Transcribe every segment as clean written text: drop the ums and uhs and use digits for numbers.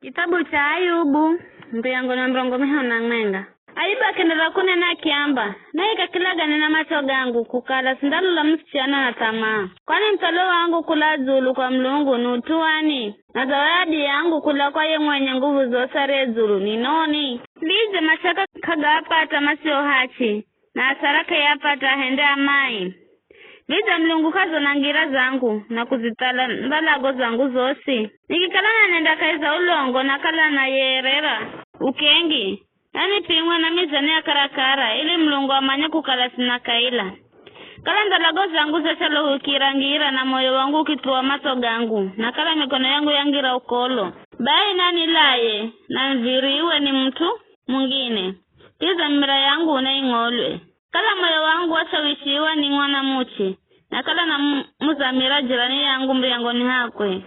Kitabu cha Ayubu mbiyango na mrongo mihona ng'enga. Ayubu akendelea kunena kiamba, naye kakilaga nena macho gangu kukala sindalula msichana na tamaa. Kwani mtalo wangu kula zulu kwa Mlungu nutuani, na zawadi yangu kula kwa ye mwenye nguvu zosare zulu ni noni. Lize mashaka kagapata masio hachi, na asaraka yapata hende amai. Liza Mlungu kazo na ngira zangu, na kuzitala mbalago zangu zosi. Nikikalana nenda kaiza ulongo na kala na yerera ukengi. Yani pingwa na mizani ya karakara, ili Mlungu amanya kukala sina kaila. Kala ndalago zangu zesalo ukirangira na moyo wangu kituwa mato gangu, na kala mikono yangu yangira ukolo. Bai nani laye, na mviriwe ni mtu mwingine. Kiza mira yangu unaingolwe. Kala moyo wangu washawishiwa ni mwana muchi, na kala na muzamira jirani yangu mbiyangoni hakwe.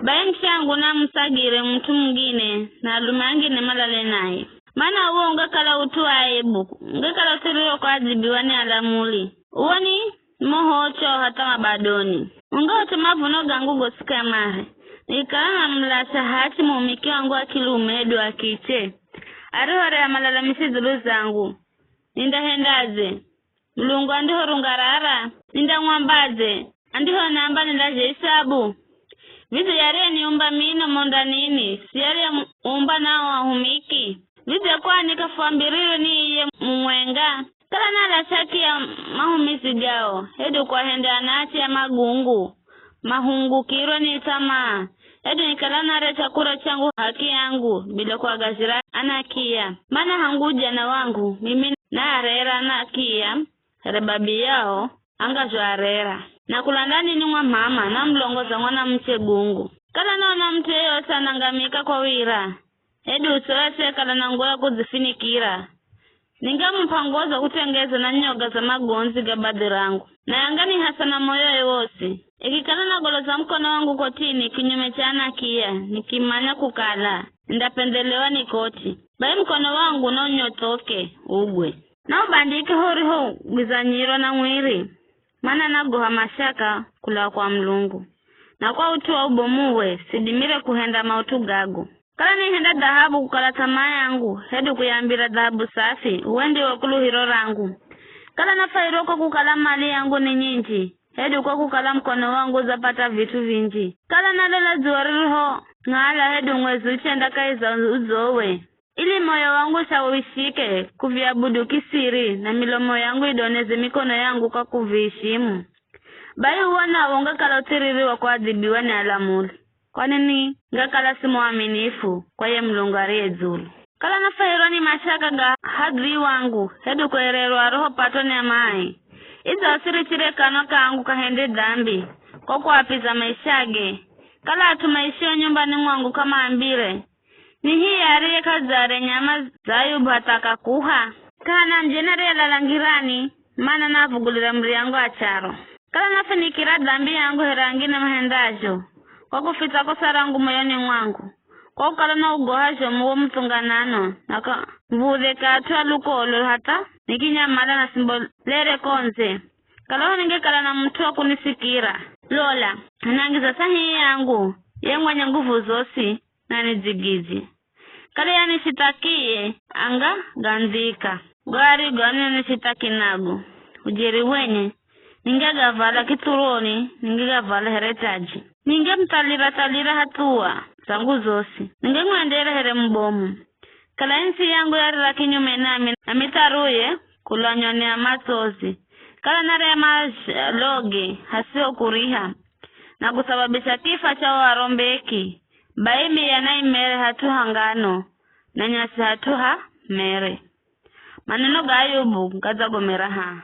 Bai mshangu na msagire mtu mwingine, na alumangi ni malale nae. Mana uo ngakala utuwa aibu, ngakala utiriro kwa ajibiwani alamuli. Uwani mohocho hata mabadoni. Unga utamavuno gangu gosika mahe. Nikala na mlasha hati muumiki wangu akilumedu wa kiche. Aruhare ya malalamisi zulu zangu. Ninda hendaze. Mlungu andiho rungarara. Ninda ngwambaze. Andiho namba nindaje isabu. Vizu yare ni umba mino monda nini. Siyare umba nao wahumiki. Vizu kwa nikafuambiriyo ni iye mwenga. Kala nala shaki ya mahumisi gao. Hedu kwa hende anachi ya magungu. Mahungu kiro ni tamaa. Hedu nikala nare chakura changu haki yangu. Bila kwa gazira anakia. Mana hanguja na wangu. Mimi na arera anakia. Rebabi yao. Angajo arera. Na kulandani nungwa mama. Na mlongoza mwana mche gungu. Kala naona mtu yote anangamika kwa wira. Hedu usoese kala nangoya kuzifinikira. Ninga mpangoza kutengeza na nyoga za magonzi gabadirangu. Na yangani hasana moyo ewosi. Ikikala na golo za mkono wangu kotini kinyume chana kia. Nikimanya kukala. Ndapendelewa ni koti. Bai mkono wangu na unyotoke ugwe. Na ubandike hori ho gizanyiro na mwiri. Mana nagoha mashaka kula kwa Mlungu. Na kwa utuwa ubomuwe sidimire kuhenda mautu gagu. Kala ni henda dhahabu kukala tamaa yangu, hedu kuyambira dhahabu safi, uwendi wakulu hiro rangu. Kala nafairoko kukala mali yangu ni nyingi, hedu kwa kukala mkono wangu zapata vitu vingi. Kala nalela zuwariho, ngala hedu mwezu uchenda kaiza uzowe. Ili moyo wangu shawishike kuviabudu kisiri na milomo yangu idoneze mikono yangu kwa kuvishimu. Bai uwana wonga kala utiririwa kwa adhibiwa ni alamuli. Kwa nini ngakala si muaminifu kwa ye Mlungu aliye zulu. Kala nafairo ni mashaka ga hadri wangu hedu kuererwa roho patoni ya mai. Iza asiri chire kano kangu kahende dhambi kwa kuwapiza maishage. Kala atumaishio nyumbani mwangu kama ambire. Ni hii ariye kazare nyama za Ayubu hataka kuha. Kana njenere lalangirani mana navugulira mri yangu acharo. Kala nafinikira dhambi yangu herangine mahendajo. Kwa kufita kosa rangu moyoni mwangu. Kwa kukala na ugohajo muwo mtunganano. Naka mvude katua lukolo hata. Nikinyamala na simbolere konze. Kala ninge kala na mtu wa kunisikira. Lola. Nangiza sahi yangu. Ye mwenye nguvu zosi. Na nizigizi. Kala ya nishitakie. Anga gandhika. Gari gani nishitaki nagu. Ujiri wenye. Ninge gavala kituroni. Ninge gavala heretaji. Ninge mtalira hatua zangu zosi. Ninge mwendere here mbomu. Kala insi yangu yarila kinyume nami na mitaruye kulanyoni ya matozi. Kala nare majlogi hasio kuriha. Na kusababisha kifa cha warombeki. Baimi yanai mere hatuha ngano. Na nyasi hatuha mere. Maneno ga Ayubu kaza gomeraha.